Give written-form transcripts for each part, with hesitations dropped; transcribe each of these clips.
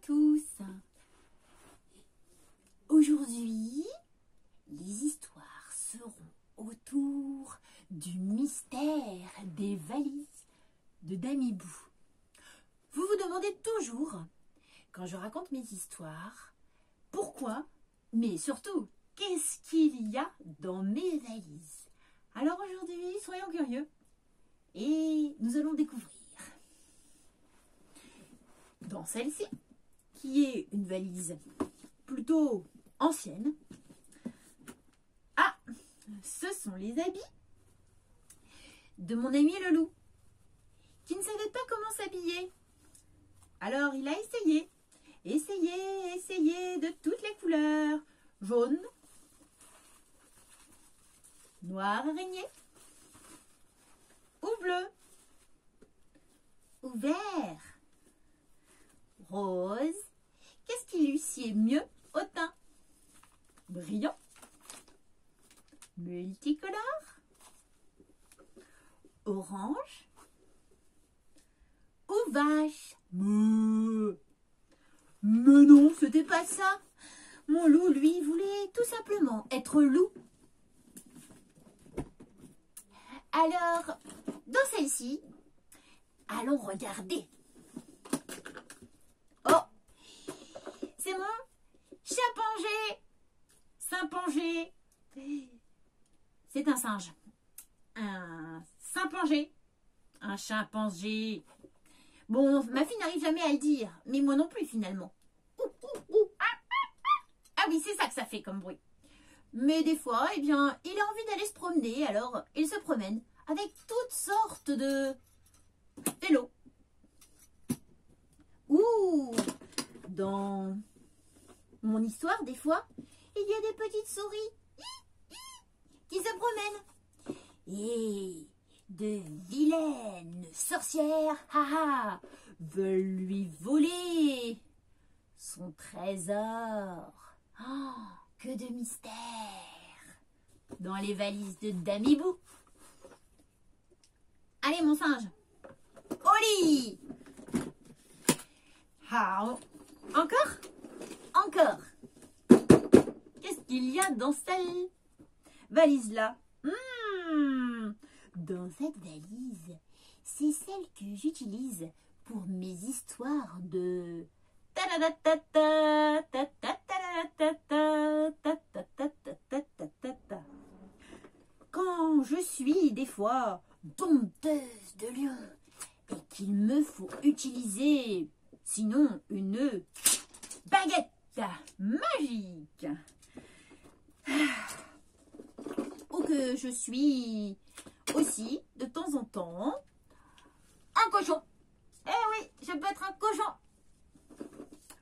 tous. Aujourd'hui, les histoires seront autour du mystère des valises de Damibou. Vous vous demandez toujours, quand je raconte mes histoires, pourquoi, mais surtout, qu'est-ce qu'il y a dans mes valises? Alors aujourd'hui, soyons curieux et nous allons découvrir. Dans celle-ci, qui est une valise plutôt ancienne. Ah, ce sont les habits de mon ami le loup, qui ne savait pas comment s'habiller. Alors il a essayé de toutes les couleurs. Jaune, noir araignée, ou bleu, ou vert, rose. Qu'est-ce qui lui sied mieux au teint? Brillant, multicolore, orange ou vache? Mais non, c'était pas ça. Mon loup, lui, voulait tout simplement être loup. Alors, dans celle-ci, allons regarder. Oh, c'est mon chimpanzé. Simpangé. C'est un singe. Un simpangé. Un chimpanzé. Bon, ma fille n'arrive jamais à le dire, mais moi non plus finalement. Ah oui, c'est ça que ça fait comme bruit. Mais des fois, eh bien, il a envie d'aller se promener, alors il se promène avec toutes sortes de vélos. Ouh, dans mon histoire, des fois, il y a des petites souris qui se promènent. Et de vilaines sorcières, veulent lui voler son trésor. Oh, que de mystère dans les valises de Damibou. Allez, mon singe, au lit. Ah, encore. Qu'est-ce qu'il y a dans cette valise-là? Dans cette valise, c'est celle que j'utilise pour mes histoires de... Quand je suis des fois dompteuse de lion et qu'il me faut utiliser sinon une baguette magique, ou que je suis aussi de temps en temps un cochon. Eh oui, je peux être un cochon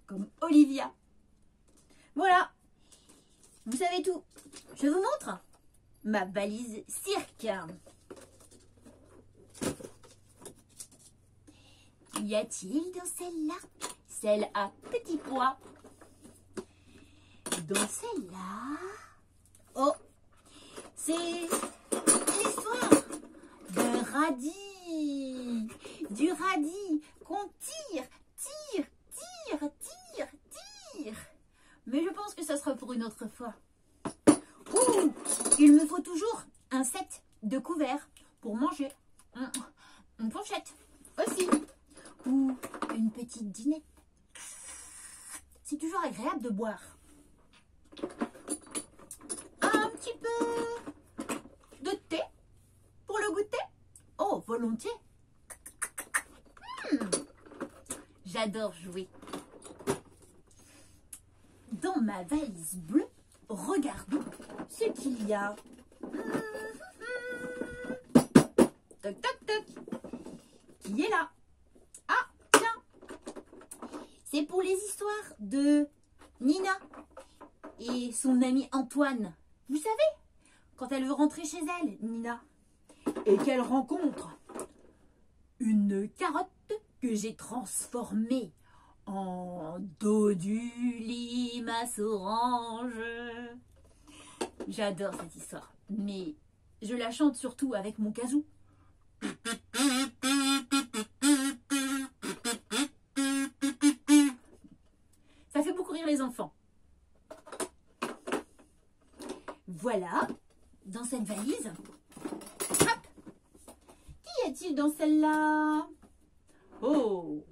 comme Olivia. Voilà, vous savez tout. Je vous montre ma valise cirque. Y a-t-il dans celle-là? Celle à petits pois. Dans celle-là, oh, c'est l'histoire de radis. Du radis qu'on tire. Mais je pense que ça sera pour une autre fois. Ouh, il me faut toujours un set de couverts pour manger. Une fourchette aussi. Ou une petite dinette. C'est toujours agréable de boire. Un petit peu de thé pour le goûter. Oh, volontiers. J'adore jouer. Dans ma valise bleue, regardons ce qu'il y a. Toc, toc, toc. Qui est là? Ah, tiens. C'est pour les histoires de Nina et son ami Antoine. Vous savez, quand elle veut rentrer chez elle, Nina, et qu'elle rencontre une carotte que j'ai transformée en dos du limace orange. J'adore cette histoire, mais je la chante surtout avec mon kazoo. Voilà, dans cette valise. Hop. Qu'y a-t-il dans celle-là? Oh!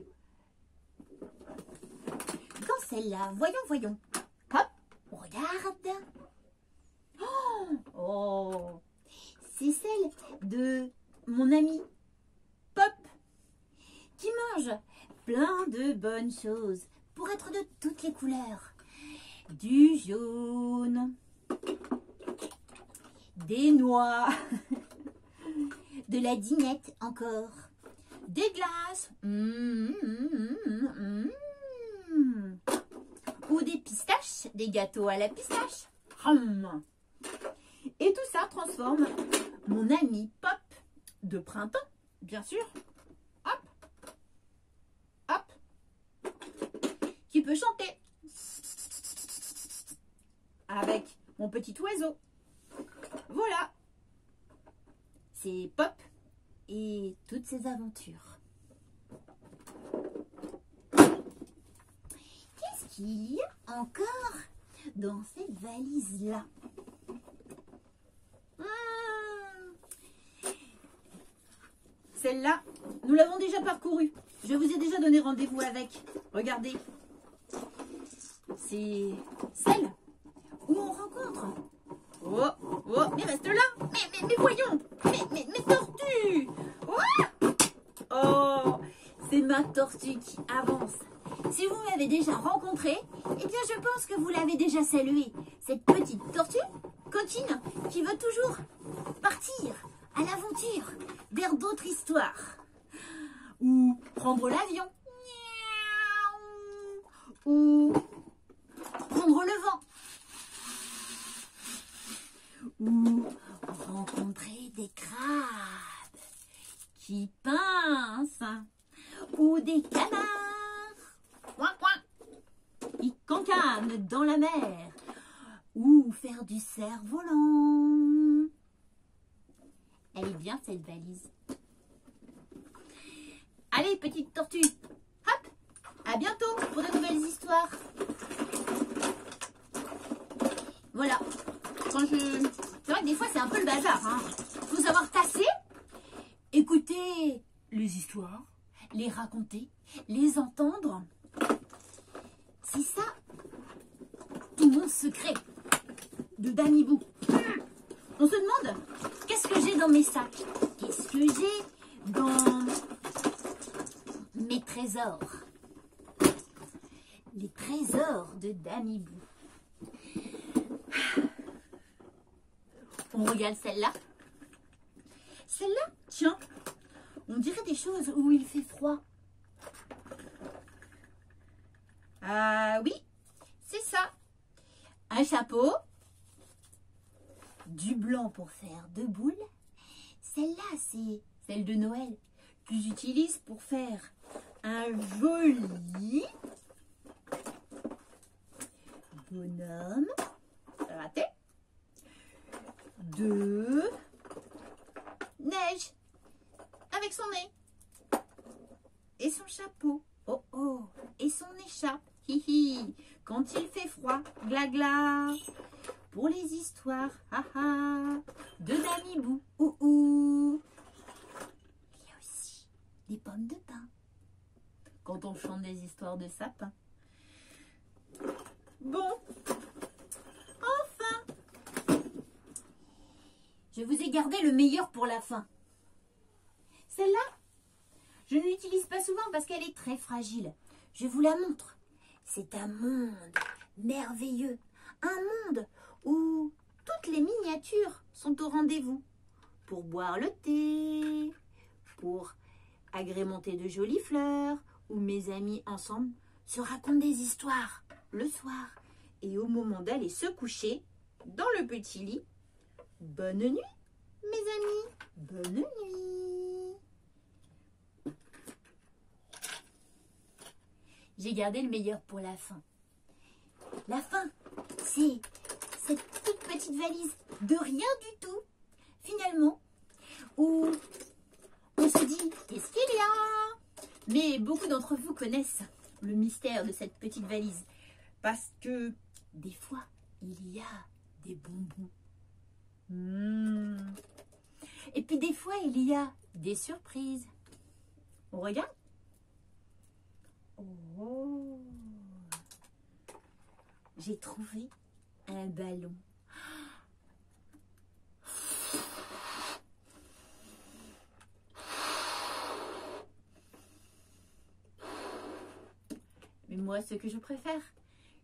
Dans celle-là, voyons. Hop, regarde. Oh! C'est celle de mon ami Pop qui mange plein de bonnes choses pour être de toutes les couleurs. Du jaune, des noix, de la dinette encore, des glaces, ou des pistaches, des gâteaux à la pistache. Et tout ça transforme mon ami Pop de printemps, bien sûr, hop, hop, qui peut chanter avec mon petit oiseau. Voilà, c'est Pop et toutes ses aventures. Qu'est-ce qu'il y a encore dans cette valise-là? Celle-là, nous l'avons déjà parcourue. Je vous ai déjà donné rendez-vous avec. Regardez. C'est celle où on rencontre. Oh, mais reste là. Mais voyons. Mais tortue. Oh, c'est ma tortue qui avance. Si vous m'avez déjà rencontré, eh bien je pense que vous l'avez déjà saluée. Cette petite tortue coquine qui veut toujours partir à l'aventure vers d'autres histoires. Ou prendre l'avion. Ou prendre le vent. Ou rencontrer des crabes qui pincent. Ou des canards qui cancanent dans la mer. Ou faire du cerf-volant. Elle est bien cette valise. Allez, petite tortue. Hop, à bientôt pour de nouvelles histoires. Voilà. C'est vrai que des fois c'est un peu le bazar. Faut savoir tasser, écouter les histoires, les raconter, les entendre. C'est ça tout mon secret de Dany Boo. On se demande, qu'est-ce que j'ai dans mes sacs? Qu'est-ce que j'ai dans mes trésors? Les trésors de Dany Boo. On regarde celle-là. Celle-là, tiens, on dirait des choses où il fait froid. Ah oui, c'est ça. Un chapeau. Du blanc pour faire 2 boules. Celle-là, c'est celle de Noël que j'utilise pour faire un joli bonhomme raté de neige avec son nez et son chapeau. Oh, et son écharpe. Hihi. Quand il fait froid, gla gla. Pour les histoires, de Dany Boo. Il y a aussi des pommes de pin. Quand on chante des histoires de sapin. Bon, enfin, je vous ai gardé le meilleur pour la fin. Celle-là, je ne l'utilise pas souvent parce qu'elle est très fragile. Je vous la montre. C'est un monde merveilleux. Un monde où toutes les miniatures sont au rendez-vous. Pour boire le thé, pour agrémenter de jolies fleurs, où mes amis ensemble se racontent des histoires le soir. Et au moment d'aller se coucher dans le petit lit, bonne nuit mes amis, bonne nuit. J'ai gardé le meilleur pour la fin. La fin, c'est cette toute petite valise de rien du tout, finalement, où on se dit, qu'est-ce qu'il y a? Mais beaucoup d'entre vous connaissent le mystère de cette petite valise, parce que des fois, il y a des bonbons Et puis des fois, il y a des surprises. On regarde? Oh! J'ai trouvé un ballon. Mais moi, ce que je préfère,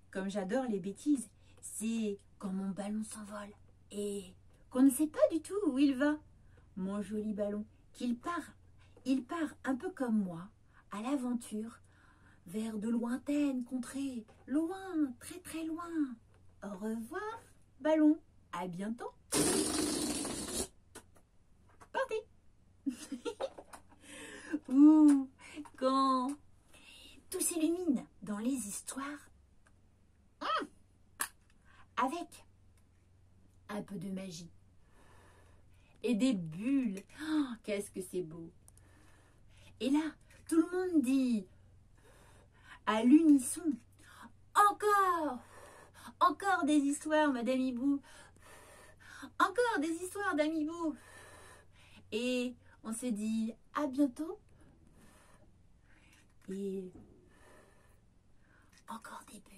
comme j'adore les bêtises, c'est quand mon ballon s'envole et qu'on ne sait pas du tout où il va. Mon joli ballon, il part un peu comme moi, à l'aventure, vers de lointaines contrées, loin, très très loin. Au revoir, ballon, à bientôt. Partez. Ouh, quand tout s'illumine dans les histoires, avec un peu de magie et des bulles. Oh, qu'est-ce que c'est beau. Et là, tout le monde dit à l'unisson, encore, encore des histoires, Madame Hibou, encore des histoires d'Amibou. Et on s'est dit à bientôt. Et encore des bulles.